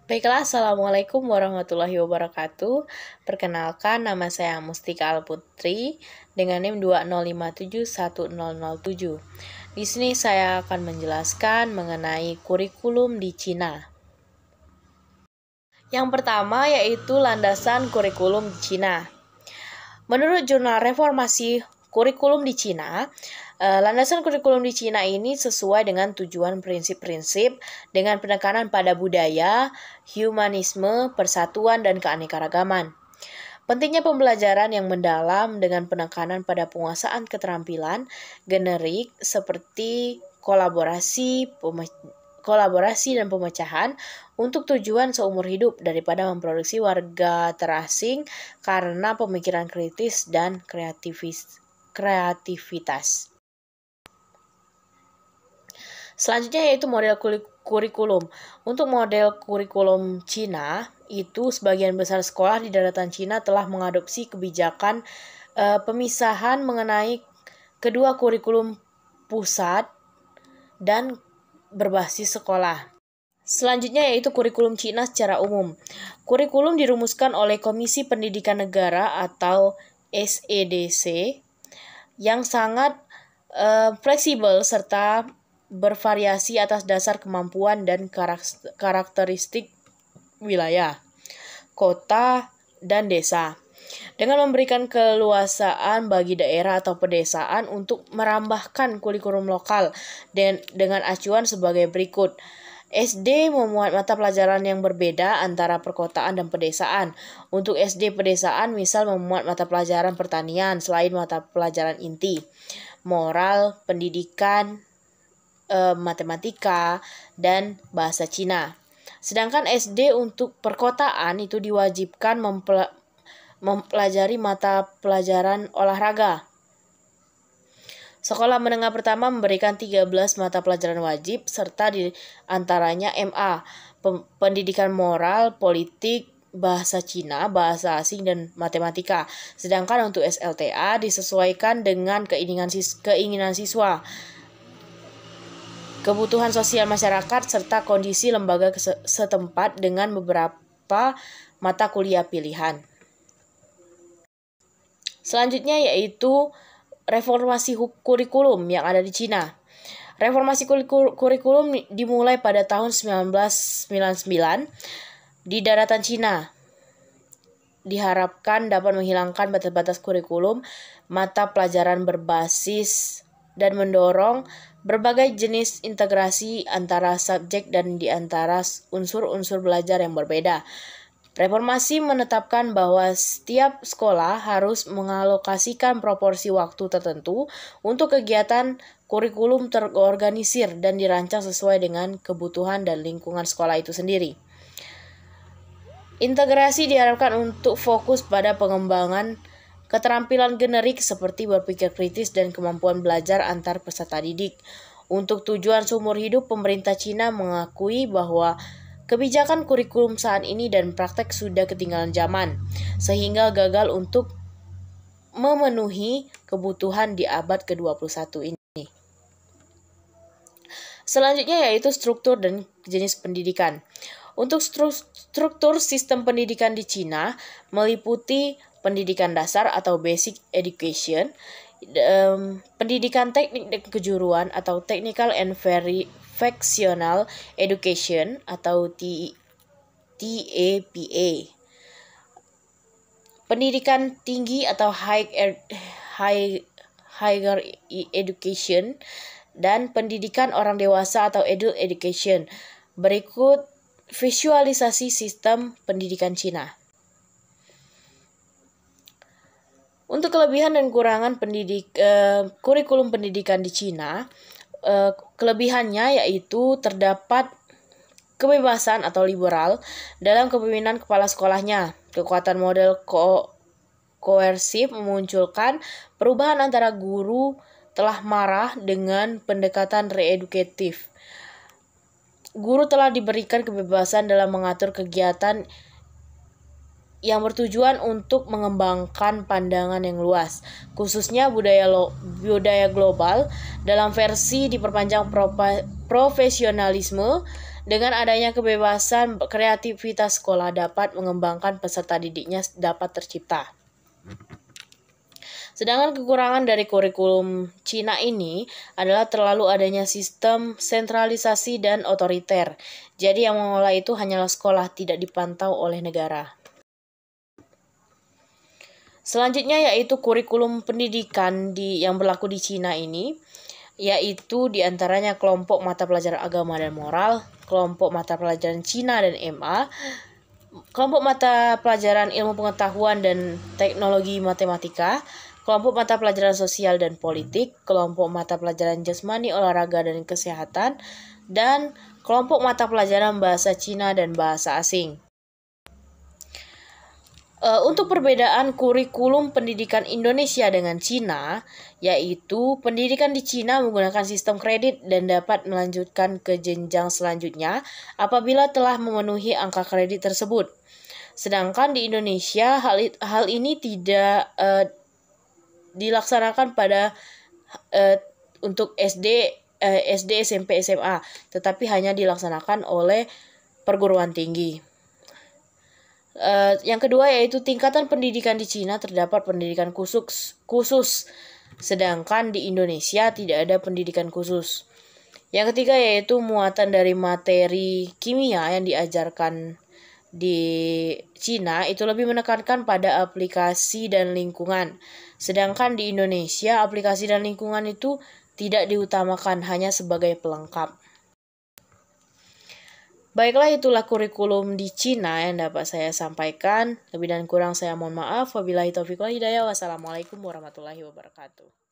Baiklah, Assalamualaikum warahmatullahi wabarakatuh. Perkenalkan, nama saya Mustika Alputri dengan NIM 205710007. Di sini saya akan menjelaskan mengenai kurikulum di Cina. Yang pertama yaitu landasan kurikulum di Cina. Menurut jurnal Reformasi Kurikulum di Cina, landasan kurikulum di Cina ini sesuai dengan tujuan prinsip-prinsip dengan penekanan pada budaya, humanisme, persatuan, dan keanekaragaman. Pentingnya pembelajaran yang mendalam dengan penekanan pada penguasaan keterampilan generik seperti kolaborasi dan pemecahan untuk tujuan seumur hidup daripada memproduksi warga terasing karena pemikiran kritis dan kreativitas. Selanjutnya yaitu model kurikulum. Untuk model kurikulum Cina, itu sebagian besar sekolah di daratan Cina telah mengadopsi kebijakan pemisahan mengenai kedua kurikulum pusat dan berbasis sekolah. Selanjutnya yaitu kurikulum Cina secara umum. Kurikulum dirumuskan oleh Komisi Pendidikan Negara atau SEDC yang sangat fleksibel serta bervariasi atas dasar kemampuan dan karakteristik wilayah, kota, dan desa, dengan memberikan keluasaan bagi daerah atau pedesaan untuk merambahkan kurikulum lokal dengan acuan sebagai berikut. SD memuat mata pelajaran yang berbeda antara perkotaan dan pedesaan. Untuk SD pedesaan misal memuat mata pelajaran pertanian selain mata pelajaran inti, moral, pendidikan, matematika, dan bahasa Cina. Sedangkan SD untuk perkotaan itu diwajibkan mempelajari mata pelajaran olahraga. Sekolah menengah pertama memberikan 13 mata pelajaran wajib serta di antaranya MA, pendidikan moral, politik, bahasa Cina, bahasa asing, dan matematika. Sedangkan untuk SLTA disesuaikan dengan keinginan siswa, kebutuhan sosial masyarakat, serta kondisi lembaga setempat dengan beberapa mata kuliah pilihan. Selanjutnya yaitu reformasi kurikulum yang ada di Cina. Reformasi kurikulum dimulai pada tahun 1999 di daratan Cina. Diharapkan dapat menghilangkan batas-batas kurikulum, mata pelajaran berbasis, dan mendorong berbagai jenis integrasi antara subjek dan di antara unsur-unsur belajar yang berbeda. Reformasi menetapkan bahwa setiap sekolah harus mengalokasikan proporsi waktu tertentu untuk kegiatan kurikulum terorganisir dan dirancang sesuai dengan kebutuhan dan lingkungan sekolah itu sendiri. Integrasi diharapkan untuk fokus pada pengembangan keterampilan generik seperti berpikir kritis dan kemampuan belajar antar peserta didik. Untuk tujuan seumur hidup, pemerintah Cina mengakui bahwa kebijakan kurikulum saat ini dan praktek sudah ketinggalan zaman, sehingga gagal untuk memenuhi kebutuhan di abad ke-21 ini. Selanjutnya yaitu struktur dan jenis pendidikan. Untuk struktur sistem pendidikan di Cina meliputi pendidikan dasar atau basic education, pendidikan teknik dan kejuruan atau technical and vocational education atau TAPA, pendidikan tinggi atau higher education, dan pendidikan orang dewasa atau adult education. Berikut visualisasi sistem pendidikan Cina. Untuk kelebihan dan kekurangan kurikulum pendidikan di Cina, kelebihannya yaitu terdapat kebebasan atau liberal dalam kepemimpinan kepala sekolahnya. Kekuatan model koersif memunculkan perubahan antara guru telah marah dengan pendekatan reedukatif. Guru telah diberikan kebebasan dalam mengatur kegiatan yang bertujuan untuk mengembangkan pandangan yang luas, khususnya budaya global dalam versi diperpanjang profesionalisme Dengan adanya kebebasan, kreativitas sekolah dapat mengembangkan peserta didiknya dapat tercipta. Sedangkan kekurangan dari kurikulum Cina ini adalah terlalu adanya sistem sentralisasi dan otoriter. Jadi yang mengelola itu hanyalah sekolah, tidak dipantau oleh negara. Selanjutnya yaitu kurikulum pendidikan yang berlaku di Cina ini, yaitu diantaranya kelompok mata pelajaran agama dan moral, kelompok mata pelajaran Cina dan MA, kelompok mata pelajaran ilmu pengetahuan dan teknologi matematika, kelompok mata pelajaran sosial dan politik, kelompok mata pelajaran jasmani, olahraga, dan kesehatan, dan kelompok mata pelajaran bahasa Cina dan bahasa asing. Untuk perbedaan kurikulum pendidikan Indonesia dengan Cina, yaitu pendidikan di Cina menggunakan sistem kredit dan dapat melanjutkan ke jenjang selanjutnya apabila telah memenuhi angka kredit tersebut. Sedangkan di Indonesia hal ini tidak dilaksanakan pada untuk SD, SMP, SMA, tetapi hanya dilaksanakan oleh perguruan tinggi. Yang kedua yaitu tingkatan pendidikan di Cina terdapat pendidikan khusus, sedangkan di Indonesia tidak ada pendidikan khusus. Yang ketiga yaitu muatan dari materi kimia yang diajarkan di Cina itu lebih menekankan pada aplikasi dan lingkungan. Sedangkan di Indonesia aplikasi dan lingkungan itu tidak diutamakan, hanya sebagai pelengkap. Baiklah, itulah kurikulum di Cina yang dapat saya sampaikan. Lebih dan kurang saya mohon maaf. Wabillahi taufiq wal hidayah. Wassalamualaikum warahmatullahi wabarakatuh.